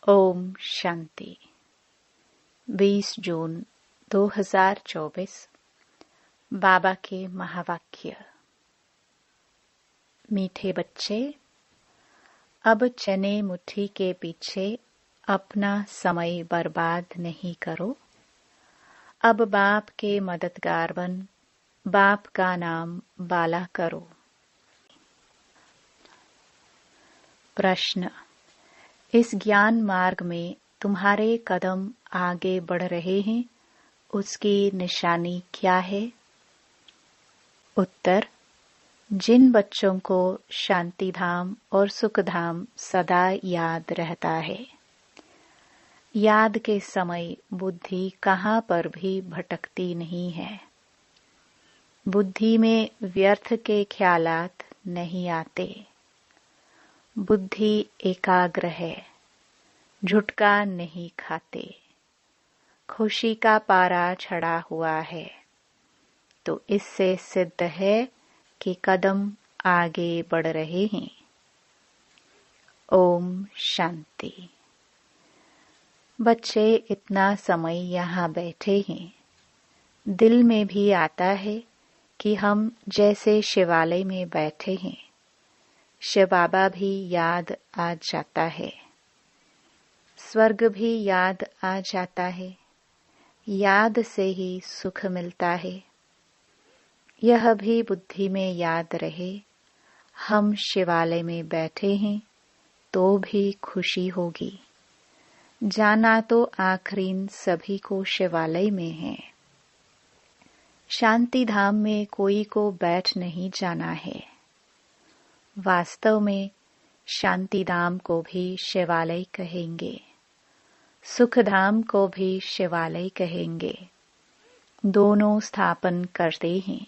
ओम शांति। 20 जून 2024 बाबा के महावाक्य। मीठे बच्चे, अब चने मुट्ठी के पीछे अपना समय बर्बाद नहीं करो। अब बाप के मददगार बन बाप का नाम बाला करो। प्रश्न: इस ज्ञान मार्ग में तुम्हारे कदम आगे बढ़ रहे हैं, उसकी निशानी क्या है? उत्तर: जिन बच्चों को शांति धाम और सुख धाम सदा याद रहता है। याद के समय बुद्धि कहाँ पर भी भटकती नहीं है। बुद्धि में व्यर्थ के ख्यालात नहीं आते। बुद्धि एकाग्र है, झुटका नहीं खाते। खुशी का पारा चढ़ा हुआ है, तो इससे सिद्ध है कि कदम आगे बढ़ रहे हैं। ओम शांति। बच्चे इतना समय यहाँ बैठे हैं, दिल में भी आता है कि हम जैसे शिवालय में बैठे हैं। शिव बाबा भी याद आ जाता है, स्वर्ग भी याद आ जाता है। याद से ही सुख मिलता है। यह भी बुद्धि में याद रहे, हम शिवालय में बैठे हैं तो भी खुशी होगी। जाना तो आखिरीन सभी को शिवालय में है। शांति धाम में कोई को बैठ नहीं जाना है। वास्तव में शांति धाम को भी शिवालय कहेंगे, सुख धाम को भी शिवालय कहेंगे। दोनों स्थापन करते हैं।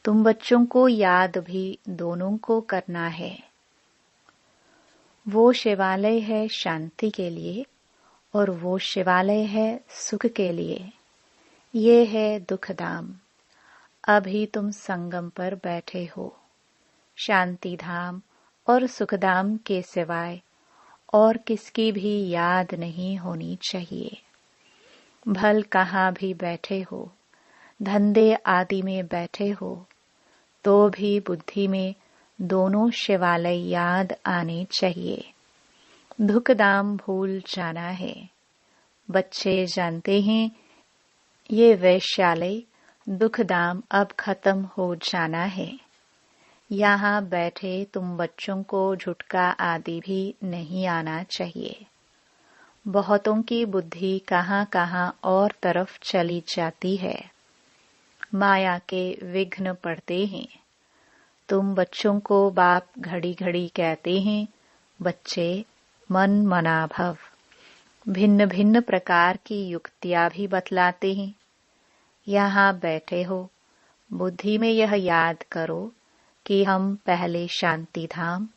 तुम बच्चों को याद भी दोनों को करना है। वो शिवालय है शांति के लिए और वो शिवालय है सुख के लिए। ये है दुख धाम। अभी तुम संगम पर बैठे हो। शांति धाम और सुख धाम के सिवाय और किसकी भी याद नहीं होनी चाहिए। भल कहाँ भी बैठे हो, धंधे आदि में बैठे हो, तो भी बुद्धि में दोनों शिवालय याद आने चाहिए। दुख धाम भूल जाना है। बच्चे जानते हैं ये वैश्यालय दुख धाम अब खत्म हो जाना है। यहाँ बैठे तुम बच्चों को झुटका आदि भी नहीं आना चाहिए। बहुतों की बुद्धि कहाँ कहाँ और तरफ चली जाती है। माया के विघ्न पड़ते हैं। तुम बच्चों को बाप घड़ी घड़ी कहते हैं, बच्चे मन मना भव। भिन्न भिन्न प्रकार की युक्तियाँ भी बतलाते हैं। यहाँ बैठे हो, बुद्धि में यह याद करो कि हम पहले शांति धाम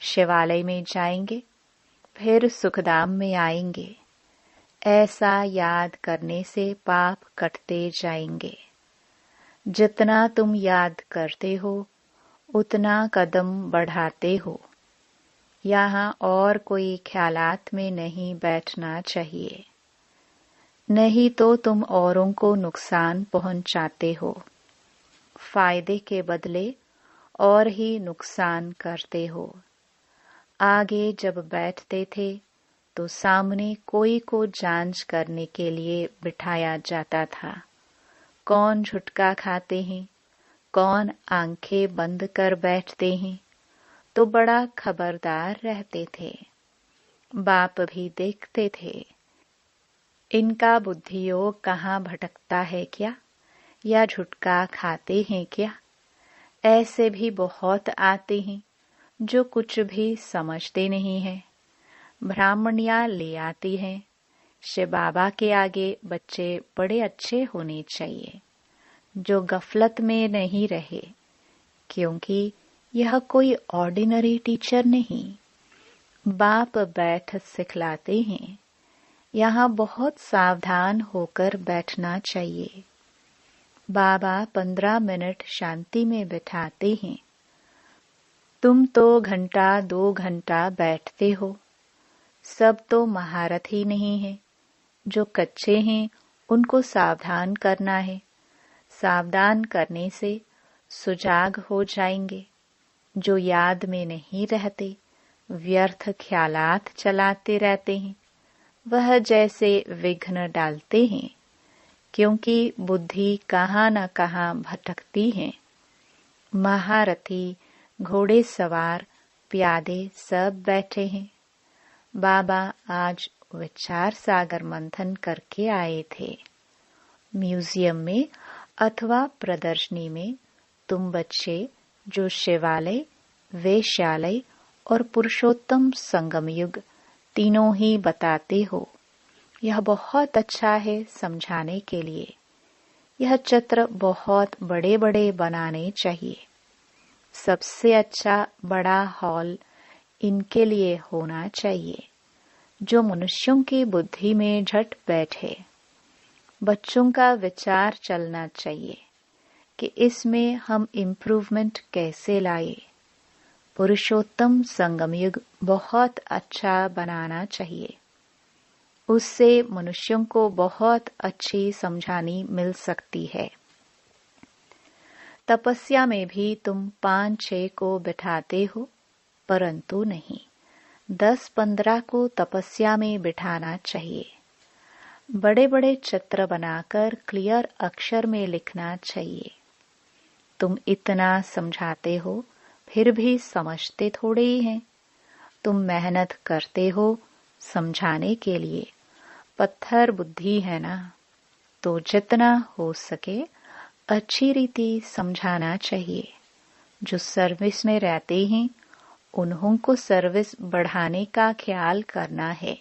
शिवालय में जाएंगे, फिर सुखधाम में आएंगे। ऐसा याद करने से पाप कटते जाएंगे। जितना तुम याद करते हो उतना कदम बढ़ाते हो। यहाँ और कोई ख्यालात में नहीं बैठना चाहिए, नहीं तो तुम औरों को नुकसान पहुंचाते हो। फायदे के बदले और ही नुकसान करते हो। आगे जब बैठते थे तो सामने कोई को जांच करने के लिए बिठाया जाता था। कौन झुटका खाते हैं, कौन आंखें बंद कर बैठते हैं, तो बड़ा खबरदार रहते थे। बाप भी देखते थे। इनका बुद्धियोग कहाँ भटकता है क्या, या झुटका खाते हैं क्या? ऐसे भी बहुत आते हैं जो कुछ भी समझते नहीं हैं। ब्राह्मणियाँ ले आती हैं। शिव बाबा के आगे बच्चे बड़े अच्छे होने चाहिए, जो गफलत में नहीं रहे, क्योंकि यह कोई ऑर्डिनरी टीचर नहीं। बाप बैठ सिखलाते हैं। यहाँ बहुत सावधान होकर बैठना चाहिए। बाबा 15 मिनट शांति में बिठाते हैं। तुम तो घंटा 2 घंटा बैठते हो, सब तो महारथी नहीं है। जो कच्चे हैं उनको सावधान करना है। सावधान करने से सुजाग हो जाएंगे। जो याद में नहीं रहते, व्यर्थ ख्यालात चलाते रहते हैं, वह जैसे विघ्न डालते हैं, क्योंकि बुद्धि कहाँ न कहाँ भटकती है। महारथी, घोड़े सवार, प्यादे सब बैठे हैं। बाबा आज विचार सागर मंथन करके आए थे। म्यूजियम में अथवा प्रदर्शनी में तुम बच्चे जो शिवालय, वेश्यालय और पुरुषोत्तम संगम युग तीनों ही बताते हो, यह बहुत अच्छा है समझाने के लिए। यह चित्र बहुत बड़े बड़े बनाने चाहिए। सबसे अच्छा बड़ा हॉल इनके लिए होना चाहिए, जो मनुष्यों की बुद्धि में झट बैठे। बच्चों का विचार चलना चाहिए कि इसमें हम इम्प्रूवमेंट कैसे लाए। पुरुषोत्तम संगम युग बहुत अच्छा बनाना चाहिए। उससे मनुष्यों को बहुत अच्छी समझानी मिल सकती है। तपस्या में भी तुम 5-6 को बिठाते हो, परंतु नहीं, 10-15 को तपस्या में बिठाना चाहिए। बड़े बड़े चित्र बनाकर क्लियर अक्षर में लिखना चाहिए। तुम इतना समझाते हो, फिर भी समझते थोड़े ही हैं। तुम मेहनत करते हो समझाने के लिए, पत्थर बुद्धि है ना, तो जितना हो सके अच्छी रीति समझाना चाहिए। जो सर्विस में रहते हैं उन्हों को सर्विस बढ़ाने का ख्याल करना है।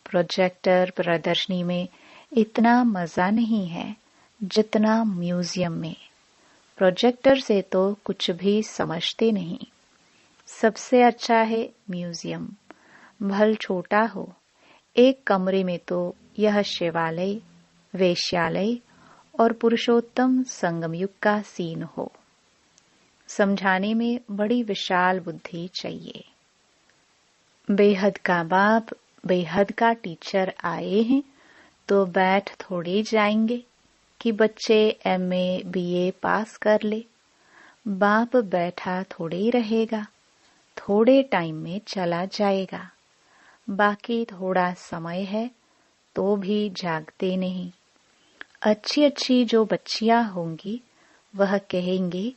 प्रोजेक्टर प्रदर्शनी में इतना मजा नहीं है जितना म्यूजियम में। प्रोजेक्टर से तो कुछ भी समझते नहीं। सबसे अच्छा है म्यूजियम, भल छोटा हो। एक कमरे में तो यह शिवालय, वेश्यालय और पुरुषोत्तम संगम युग का सीन हो। समझाने में बड़ी विशाल बुद्धि चाहिए। बेहद का बाप, बेहद का टीचर आए हैं तो बैठ थोड़े जाएंगे कि बच्चे MA BA पास कर ले। बाप बैठा थोड़े ही रहेगा, थोड़े टाइम में चला जाएगा। बाकी थोड़ा समय है तो भी जागते नहीं। अच्छी अच्छी जो बच्चियां होंगी वह कहेंगे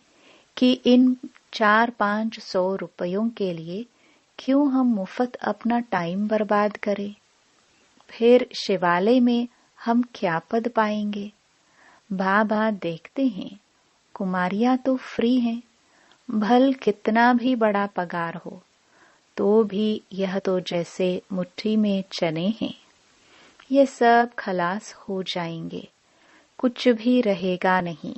कि इन 400-500 रुपयों के लिए क्यों हम मुफ्त अपना टाइम बर्बाद करें। फिर शिवालय में हम क्या पद पाएंगे। बाबा देखते हैं कुमारियां तो फ्री हैं, भल कितना भी बड़ा पगार हो तो भी यह तो जैसे मुट्ठी में चने हैं। ये सब खलास हो जाएंगे, कुछ भी रहेगा नहीं।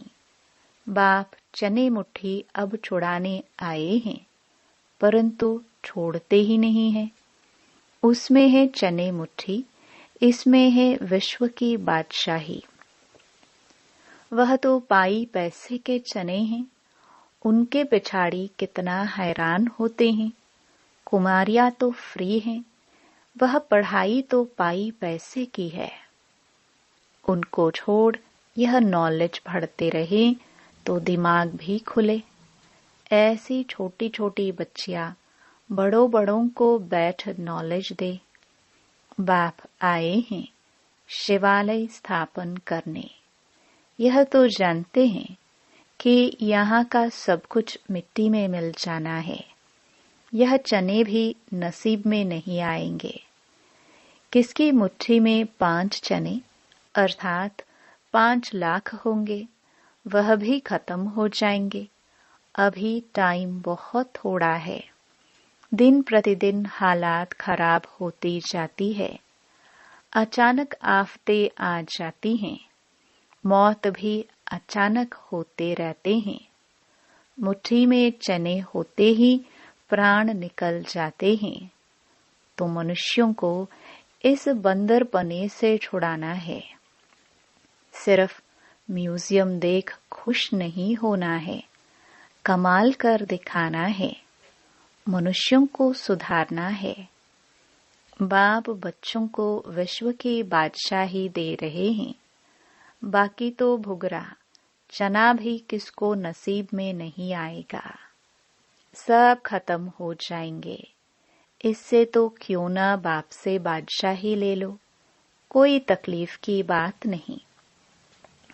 बाप चने मुट्ठी अब छुड़ाने आए हैं, परंतु छोड़ते ही नहीं हैं। उसमें है चने मुट्ठी, इसमें है विश्व की बादशाही। वह तो पाई पैसे के चने हैं, उनके पिछाड़ी कितना हैरान होते हैं। कुमारियां तो फ्री हैं, वह पढ़ाई तो पाई पैसे की है। उनको छोड़ यह नॉलेज पढ़ते रहे तो दिमाग भी खुले। ऐसी छोटी छोटी बच्चियां बड़ों बड़ों को बैठ नॉलेज दे। बाप आए हैं शिवालय स्थापन करने। यह तो जानते हैं कि यहाँ का सब कुछ मिट्टी में मिल जाना है। यह चने भी नसीब में नहीं आएंगे। किसकी मुट्ठी में 5 चने अर्थात 5 लाख होंगे, वह भी खत्म हो जाएंगे। अभी टाइम बहुत थोड़ा है। दिन प्रतिदिन हालात खराब होती जाती है। अचानक आफतें आ जाती हैं। मौत भी अचानक होते रहते हैं। मुट्ठी में चने होते ही प्राण निकल जाते हैं। तो मनुष्यों को इस बंदरपने से छुड़ाना है। सिर्फ म्यूजियम देख खुश नहीं होना है, कमाल कर दिखाना है। मनुष्यों को सुधारना है। बाप बच्चों को विश्व की बादशाही दे रहे हैं। बाकी तो भुगरा चना भी किसको नसीब में नहीं आएगा। सब खत्म हो जाएंगे। इससे तो क्यों ना बाप से बादशाही ले लो। कोई तकलीफ की बात नहीं।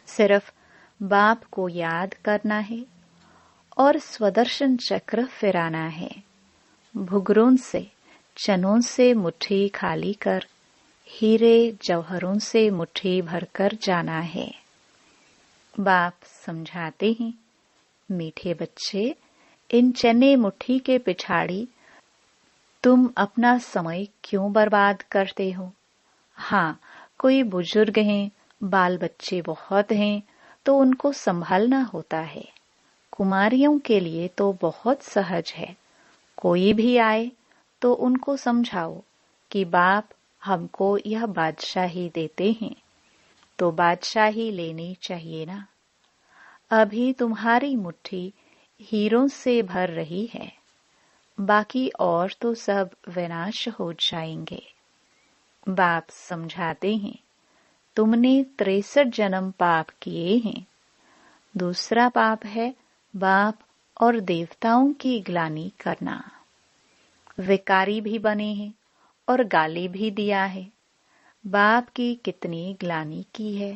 सिर्फ बाप को याद करना है और स्वदर्शन चक्र फिराना है। भुगरों से चनों से मुट्ठी खाली कर हीरे जौहरों से मुट्ठी भरकर जाना है। बाप समझाते हैं, मीठे बच्चे, इन चने मुट्ठी के पिछाड़ी तुम अपना समय क्यों बर्बाद करते हो। हाँ, कोई बुजुर्ग हैं, बाल बच्चे बहुत हैं तो उनको संभालना होता है। कुमारियों के लिए तो बहुत सहज है। कोई भी आए तो उनको समझाओ कि बाप हमको यह बादशाही देते हैं तो बादशाही लेनी चाहिए ना। अभी तुम्हारी मुट्ठी हीरों से भर रही है, बाकी और तो सब विनाश हो जाएंगे। बाप समझाते हैं, तुमने 63 जन्म पाप किए हैं। दूसरा पाप है बाप और देवताओं की ग्लानि करना। विकारी भी बने हैं और गाली भी दिया है। बाप की कितनी ग्लानि की है।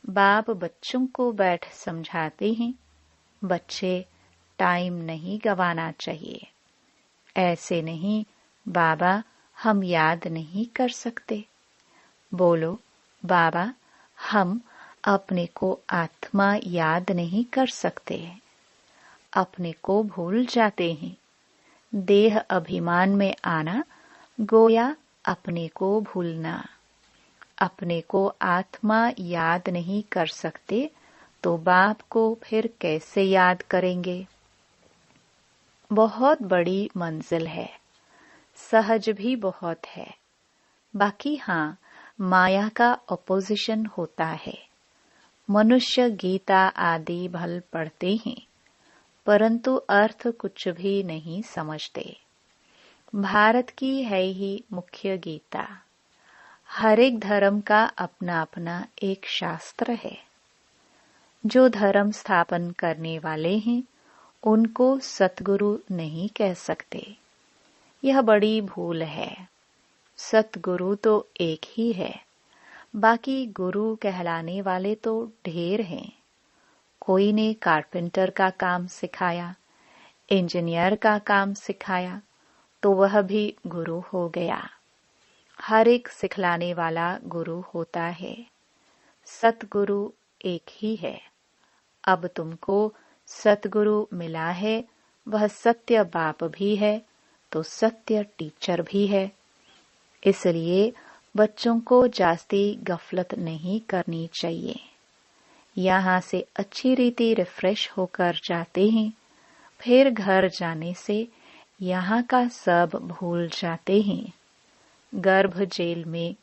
बाप बच्चों को बैठ समझाते हैं, बच्चे टाइम नहीं गंवाना चाहिए। ऐसे नहीं, बाबा हम याद नहीं कर सकते। बोलो, बाबा हम अपने को आत्मा याद नहीं कर सकते। अपने को भूल जाते हैं। देह अभिमान में आना गोया अपने को भूलना। अपने को आत्मा याद नहीं कर सकते तो बाप को फिर कैसे याद करेंगे। बहुत बड़ी मंजिल है, सहज भी बहुत है। बाकी हाँ, माया का अपोजिशन होता है। मनुष्य गीता आदि भल पढ़ते हैं परंतु अर्थ कुछ भी नहीं समझते। भारत की है ही मुख्य गीता। हर एक धर्म का अपना अपना एक शास्त्र है। जो धर्म स्थापन करने वाले हैं उनको सतगुरु नहीं कह सकते। यह बड़ी भूल है। सतगुरु तो एक ही है, बाकी गुरु कहलाने वाले तो ढेर हैं। कोई ने कारपेंटर का काम सिखाया, इंजीनियर का काम सिखाया तो वह भी गुरु हो गया। हर एक सिखलाने वाला गुरु होता है। सतगुरु एक ही है। अब तुमको सतगुरु मिला है, वह सत्य बाप भी है तो सत्य टीचर भी है। इसलिए बच्चों को जास्ती गफलत नहीं करनी चाहिए। यहाँ से अच्छी रीति रिफ्रेश होकर जाते हैं, फिर घर जाने से यहाँ का सब भूल जाते हैं। गर्भ जेल में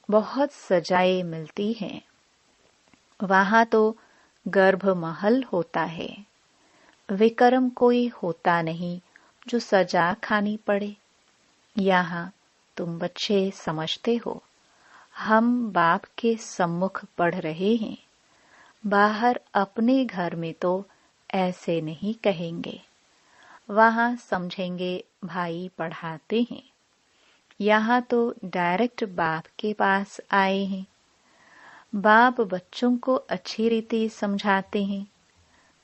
बहुत सजाएं मिलती हैं। वहाँ तो गर्भ महल होता है। विक्रम कोई होता नहीं जो सजा खानी पड़े। यहाँ तुम बच्चे समझते हो, हम बाप के सम्मुख पढ़ रहे हैं। बाहर अपने घर में तो ऐसे नहीं कहेंगे। वहाँ समझेंगे भाई पढ़ाते हैं। यहाँ तो डायरेक्ट बाप के पास आए हैं। बाप बच्चों को अच्छी रीति समझाते हैं।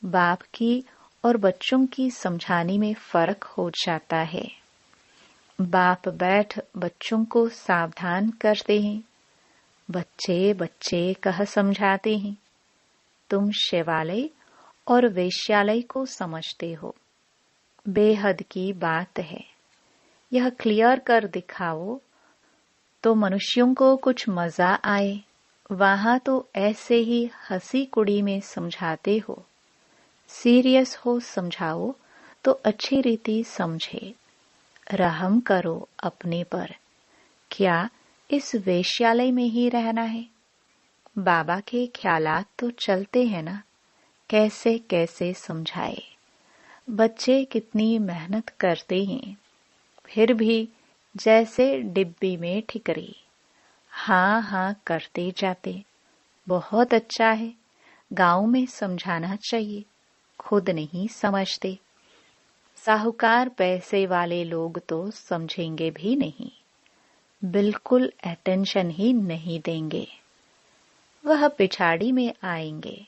बाप की और बच्चों की समझाने में फर्क हो जाता है। बाप बैठ बच्चों को सावधान करते हैं। बच्चे बच्चे कह समझाते हैं। तुम शिवालय और वेश्यालय को समझते हो। बेहद की बात है। यह क्लियर कर दिखाओ तो मनुष्यों को कुछ मजा आए। वहाँ तो ऐसे ही हंसी कुड़ी में समझाते हो। सीरियस हो समझाओ तो अच्छी रीति समझे। रहम करो अपने पर। क्या इस वेश्यालय में ही रहना है? बाबा के ख्यालात तो चलते हैं ना। कैसे कैसे समझाए। बच्चे कितनी मेहनत करते हैं, फिर भी जैसे डिब्बी में ठिकरी, हाँ हाँ करते जाते। बहुत अच्छा है, गांव में समझाना चाहिए, खुद नहीं समझते। साहूकार पैसे वाले लोग तो समझेंगे भी नहीं, बिल्कुल अटेंशन ही नहीं देंगे। वह पिछाड़ी में आएंगे,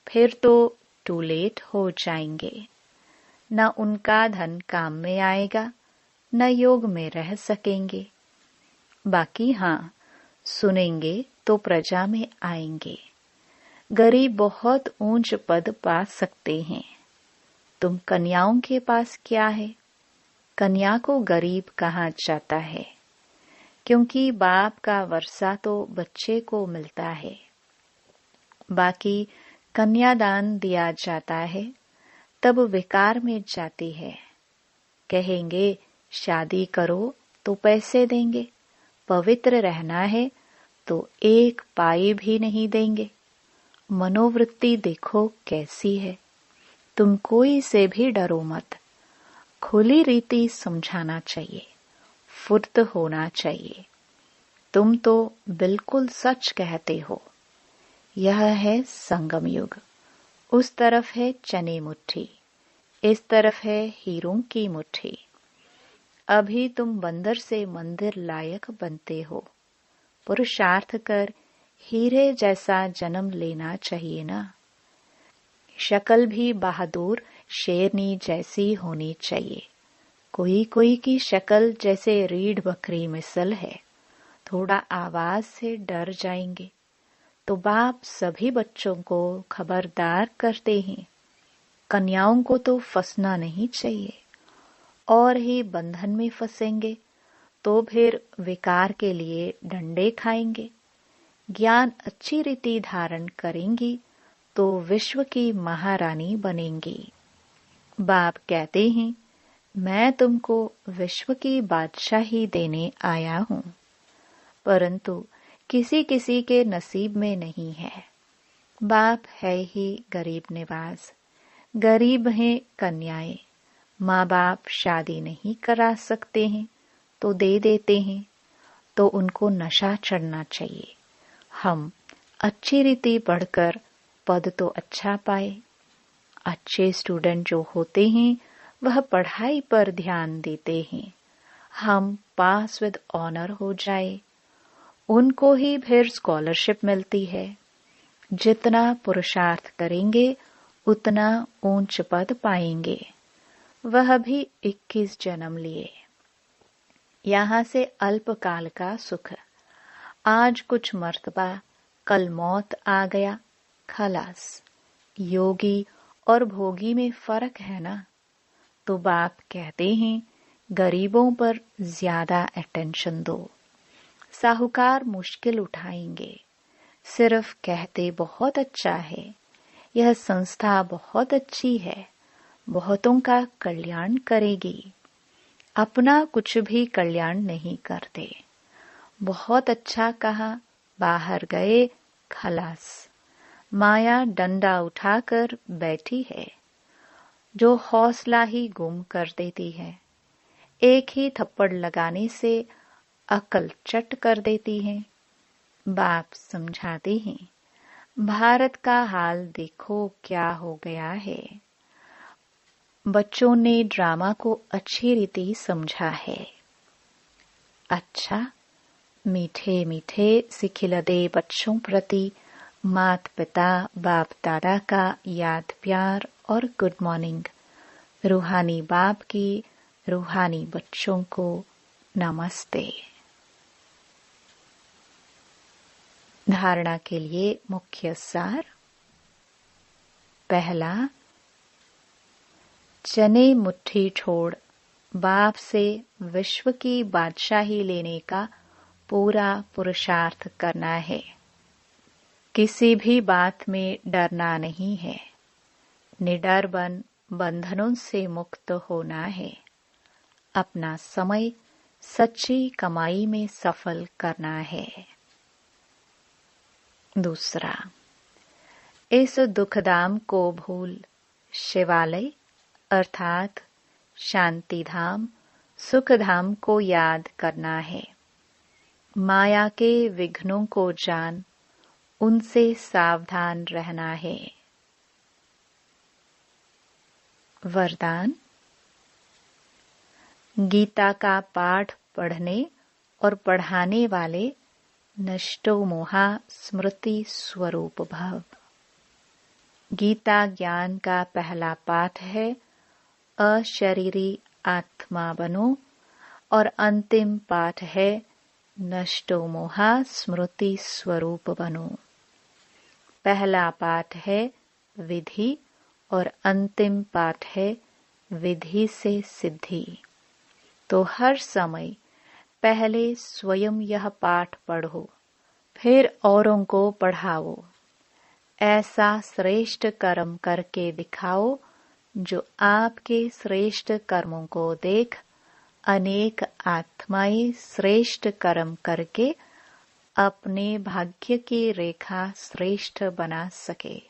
फिर तो टू लेट हो जाएंगे। न उनका धन काम में आएगा, न योग में रह सकेंगे। बाकी हाँ, सुनेंगे तो प्रजा में आएंगे। गरीब बहुत ऊंच पद पा सकते हैं। तुम कन्याओं के पास क्या है? कन्या को गरीब कहा जाता है, क्योंकि बाप का वर्षा तो बच्चे को मिलता है। बाकी कन्यादान दिया जाता है, तब विकार में जाती है। कहेंगे शादी करो तो पैसे देंगे, पवित्र रहना है तो एक पाई भी नहीं देंगे। मनोवृत्ति देखो कैसी है। तुम कोई से भी डरो मत, खुली रीति समझाना चाहिए, फुर्त होना चाहिए। तुम तो बिल्कुल सच कहते हो। यह है संगम युग। उस तरफ है चने मुट्ठी, इस तरफ है हीरों की मुट्ठी। अभी तुम बंदर से मंदिर लायक बनते हो। पुरुषार्थ कर हीरे जैसा जन्म लेना चाहिए ना। शक्ल भी बहादुर शेरनी जैसी होनी चाहिए। कोई कोई की शक्ल जैसे रीढ़ बकरी मिसल है, थोड़ा आवाज से डर जाएंगे। तो बाप सभी बच्चों को खबरदार करते हैं, कन्याओं को तो फंसना नहीं चाहिए। और ही बंधन में फंसेंगे तो फिर विकार के लिए डंडे खाएंगे। ज्ञान अच्छी रीति धारण करेंगी तो विश्व की महारानी बनेंगी। बाप कहते हैं, मैं तुमको विश्व की बादशाही देने आया हूँ। परंतु किसी किसी के नसीब में नहीं है। बाप है ही गरीब निवाज, गरीब हैं कन्याएं। माँ बाप शादी नहीं करा सकते हैं तो दे देते हैं, तो उनको नशा चढ़ना चाहिए। हम अच्छी रीति पढ़कर पद तो अच्छा पाए। अच्छे स्टूडेंट जो होते हैं वह पढ़ाई पर ध्यान देते हैं। हम पास विद ऑनर हो जाए, उनको ही फिर स्कॉलरशिप मिलती है। जितना पुरुषार्थ करेंगे उतना ऊंच पद पाएंगे। वह भी 21 जन्म लिए। यहाँ से अल्पकाल का सुख, आज कुछ मर्तबा, कल मौत आ गया, खलास। योगी और भोगी में फर्क है ना। तो बाप कहते हैं, गरीबों पर ज्यादा अटेंशन दो। साहूकार मुश्किल उठाएंगे, सिर्फ कहते बहुत अच्छा है, यह संस्था बहुत अच्छी है, बहुतों का कल्याण करेगी। अपना कुछ भी कल्याण नहीं करते। बहुत अच्छा कहा, बाहर गए, खलास। माया डंडा उठाकर बैठी है, जो हौसला ही गुम कर देती है। एक ही थप्पड़ लगाने से अकल चट कर देती है। बाप समझाते हैं, भारत का हाल देखो क्या हो गया है। बच्चों ने ड्रामा को अच्छी रीति समझा है। अच्छा, मीठे मीठे सिखिलदे बच्चों प्रति माता पिता बाप दादा का याद प्यार और गुड मॉर्निंग। रूहानी बाप की रूहानी बच्चों को नमस्ते। धारणा के लिए मुख्य सार। पहला, चने मुट्ठी छोड़ बाप से विश्व की बादशाही लेने का पूरा पुरुषार्थ करना है। किसी भी बात में डरना नहीं है। निडर बन बंधनों से मुक्त होना है। अपना समय सच्ची कमाई में सफल करना है। दूसरा, इस दुखधाम को भूल शिवालय अर्थात शांति धाम सुखधाम को याद करना है। माया के विघ्नों को जान उनसे सावधान रहना है। वरदान। गीता का पाठ पढ़ने और पढ़ाने वाले नष्टो मोहा स्मृति स्वरूप भव। गीता ज्ञान का पहला पाठ है, अशरीरी आत्मा बनो, और अंतिम पाठ है, नष्टो मोहा स्मृति स्वरूप बनो। पहला पाठ है विधि और अंतिम पाठ है विधि से सिद्धि। तो हर समय पहले स्वयं यह पाठ पढ़ो, फिर औरों को पढ़ाओ। ऐसा श्रेष्ठ कर्म करके दिखाओ जो आपके श्रेष्ठ कर्मों को देख अनेक आत्माएं श्रेष्ठ कर्म करके अपने भाग्य की रेखा श्रेष्ठ बना सके।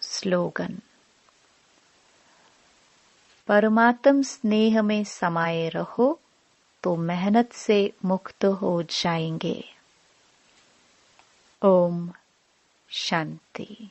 स्लोगन। परमात्म स्नेह में समाये रहो तो मेहनत से मुक्त हो जाएंगे। ओम शांति।